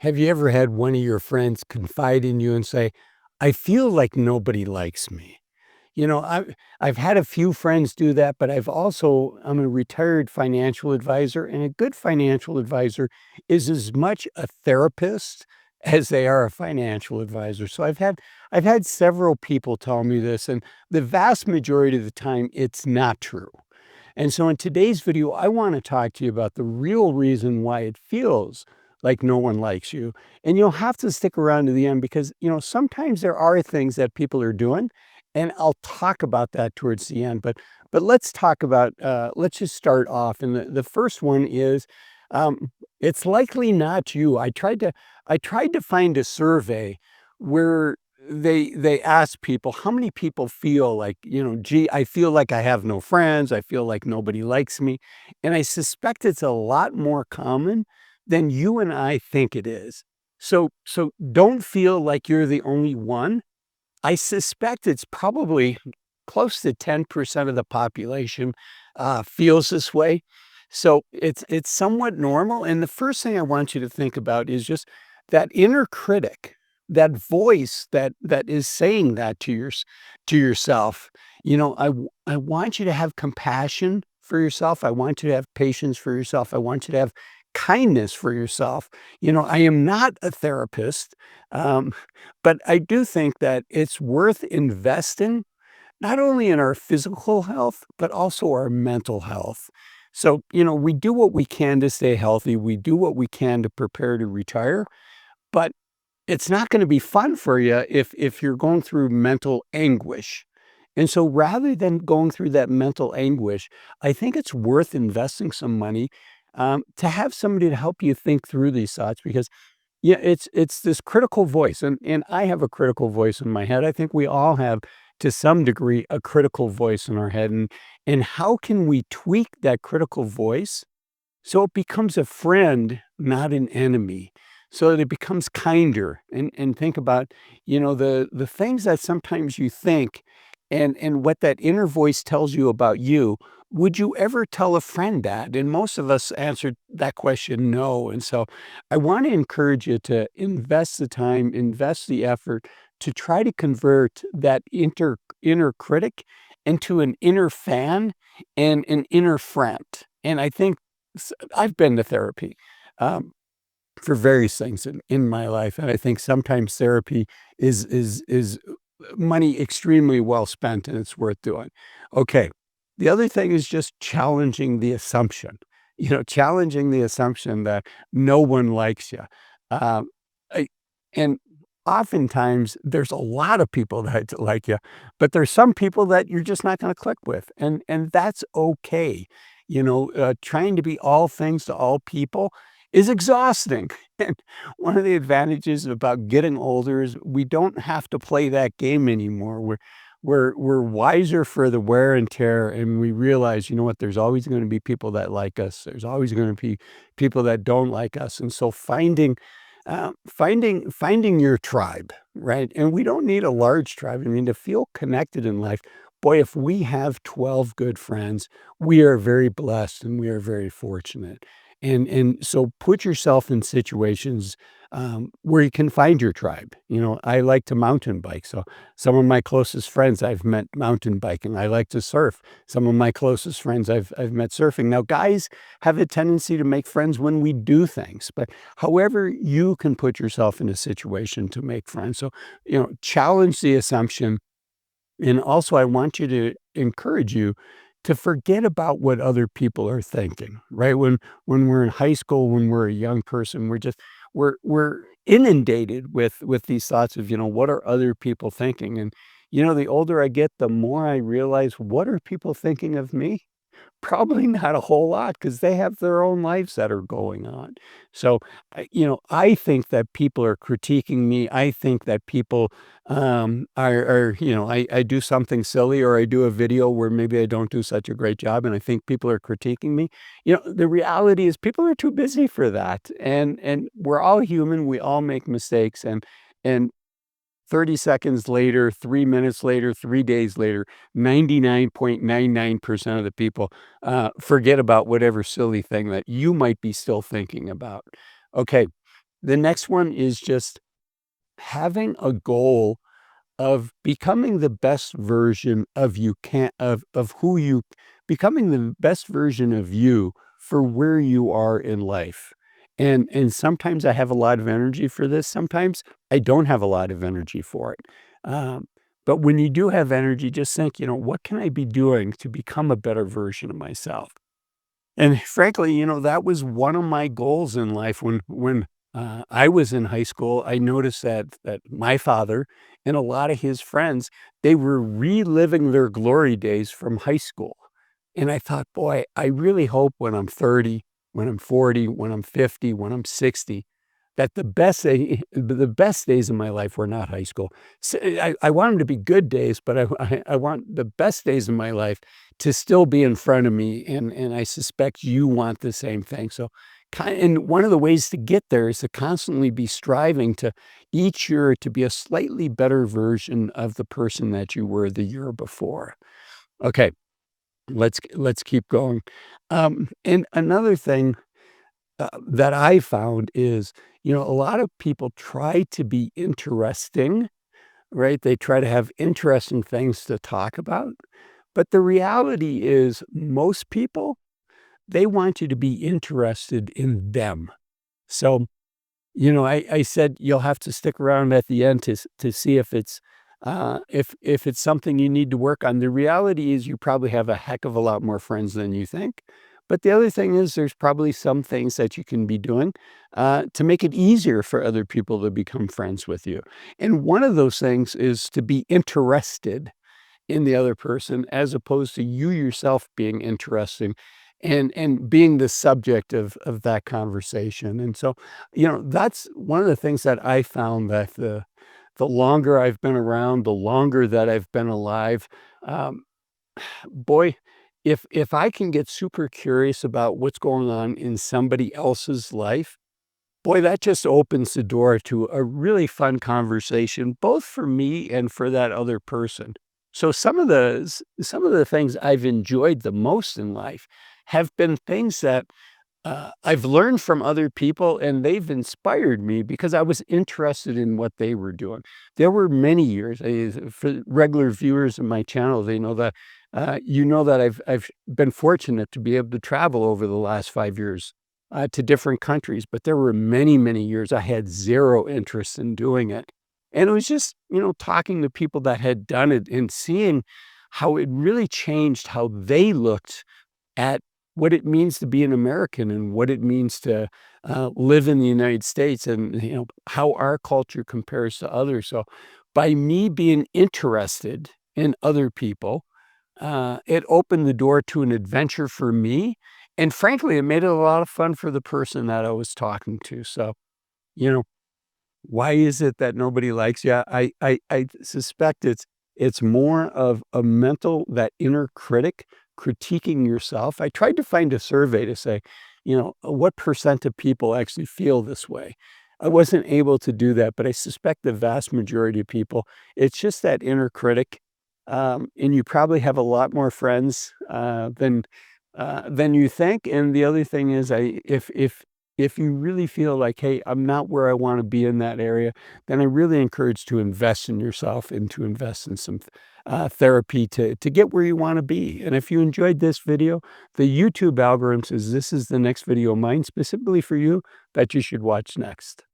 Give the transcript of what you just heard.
Have you ever had one of your friends confide in you and say, "I feel like nobody likes me"? I've had a few friends do that, but I'm a retired financial advisor, and a good financial advisor is as much a therapist as they are a financial advisor. So I've had several people tell me this, and the vast majority of the time, it's not true. And so in today's video, I want to talk to you about the real reason why it feels like no one likes you. And you'll have to stick around to the end because, sometimes there are things that people are doing, and I'll talk about that towards the end. But let's talk about let's just start off. And the first one is it's likely not you. I tried to find a survey where they ask people how many people feel like, gee, I feel like I have no friends, I feel like nobody likes me. And I suspect it's a lot more common than you and I think it is. So don't feel like you're the only one. I suspect it's probably close to 10% of the population feels this way. So it's somewhat normal. And the first thing I want you to think about is just that inner critic, that voice that is saying that to yourself. I want you to have compassion for yourself. I want you to have patience for yourself. I want you to have kindness for yourself. I am not a therapist. Um, but I do think that it's worth investing not only in our physical health, but also our mental health. So, we do what we can to stay healthy. We do what we can to prepare to retire, but it's not going to be fun for you if you're going through mental anguish. And so rather than going through that mental anguish, I think it's worth investing some money to have somebody to help you think through these thoughts because yeah, it's this critical voice, and I have a critical voice in my head. I think we all have, to some degree, a critical voice in our head, and how can we tweak that critical voice so it becomes a friend, not an enemy, so that it becomes kinder, and think about, the things that sometimes you think and what that inner voice tells you about you. Would you ever tell a friend that? And most of us answered that question, no. And so I want to encourage you to invest the time, invest the effort to try to convert that inner critic into an inner fan and an inner friend. And I think I've been to therapy for various things in my life, and I think sometimes therapy is money extremely well spent, and it's worth doing. Okay, the other thing is just challenging the assumption. Challenging the assumption that no one likes you, um, I, and oftentimes there's a lot of people that like you, but there's some people that you're just not going to click with, and that's okay. Trying to be all things to all people is exhausting. And one of the advantages about getting older is we don't have to play that game anymore. We're wiser for the wear and tear, and we realize, you know what, there's always going to be people that like us. There's always going to be people that don't like us. And so finding your tribe, right? And we don't need a large tribe. I mean, to feel connected in life, boy, if we have 12 good friends, we are very blessed and we are very fortunate. And so put yourself in situations where you can find your tribe. I like to mountain bike. So some of my closest friends I've met mountain biking. I like to surf. Some of my closest friends I've met surfing. Now, guys have a tendency to make friends when we do things, but however you can put yourself in a situation to make friends. So, challenge the assumption. And also, I want you to encourage you to forget about what other people are thinking, right? When we're in high school, when we're a young person, we're inundated with these thoughts of, what are other people thinking? And the older I get, the more I realize, what are people thinking of me? Probably not a whole lot because they have their own lives that are going on. So, I think that people are critiquing me. I think that people I do something silly or I do a video where maybe I don't do such a great job and I think people are critiquing me. The reality is people are too busy for that. And we're all human. We all make mistakes. And 30 seconds later, 3 minutes later, 3 days later, 99.99% of the people, forget about whatever silly thing that you might be still thinking about. Okay, The next one is just having a goal of becoming the best version of you can of who you becoming the best version of you for where you are in life. And sometimes I have a lot of energy for this, sometimes I don't have a lot of energy for it. Um, but when you do have energy, just think, what can I be doing to become a better version of myself? And frankly, that was one of my goals in life when I was in high school. I noticed that my father and a lot of his friends, they were reliving their glory days from high school. And I thought, "Boy, I really hope when I'm 30, when I'm 40, when I'm 50, when I'm 60, that the best days of my life were not high school." So, I want them to be good days, but I want the best days of my life to still be in front of me, and I suspect you want the same thing. So, and one of the ways to get there is to constantly be striving to each year to be a slightly better version of the person that you were the year before. Okay, let's keep going. And another thing that I found is, a lot of people try to be interesting, right? They try to have interesting things to talk about. But the reality is, most people, they want you to be interested in them. So, I said you'll have to stick around at the end to see if it's something you need to work on. The reality is you probably have a heck of a lot more friends than you think. But the other thing is there's probably some things that you can be doing to make it easier for other people to become friends with you. And one of those things is to be interested in the other person as opposed to you yourself being interesting and being the subject of that conversation. And so, that's one of the things that I found that the longer I've been around, the longer that I've been alive, um, boy, if I can get super curious about what's going on in somebody else's life, boy, that just opens the door to a really fun conversation, both for me and for that other person. So some of the things I've enjoyed the most in life have been things that I've learned from other people, and they've inspired me because I was interested in what they were doing. There were many years, for regular viewers of my channel, they know that, that I've been fortunate to be able to travel over the last 5 years to different countries, but there were many, many years I had zero interest in doing it. And it was just, talking to people that had done it and seeing how it really changed how they looked at what it means to be an American and what it means to live in the United States and how our culture compares to others. So by me being interested in other people, it opened the door to an adventure for me. And frankly, it made it a lot of fun for the person that I was talking to. So, you know, why is it that nobody likes you? I suspect it's more of a mental that inner critic critiquing yourself. I tried to find a survey to say, what percent of people actually feel this way? I wasn't able to do that, but I suspect the vast majority of people, it's just that inner critic. And you probably have a lot more friends than you think. And the other thing is, if you really feel like, "Hey, I'm not where I wanna be in that area," then I really encourage to invest in yourself and to invest in some, therapy to get where you wanna be. And if you enjoyed this video, the YouTube algorithm says this is the next video of mine specifically for you that you should watch next.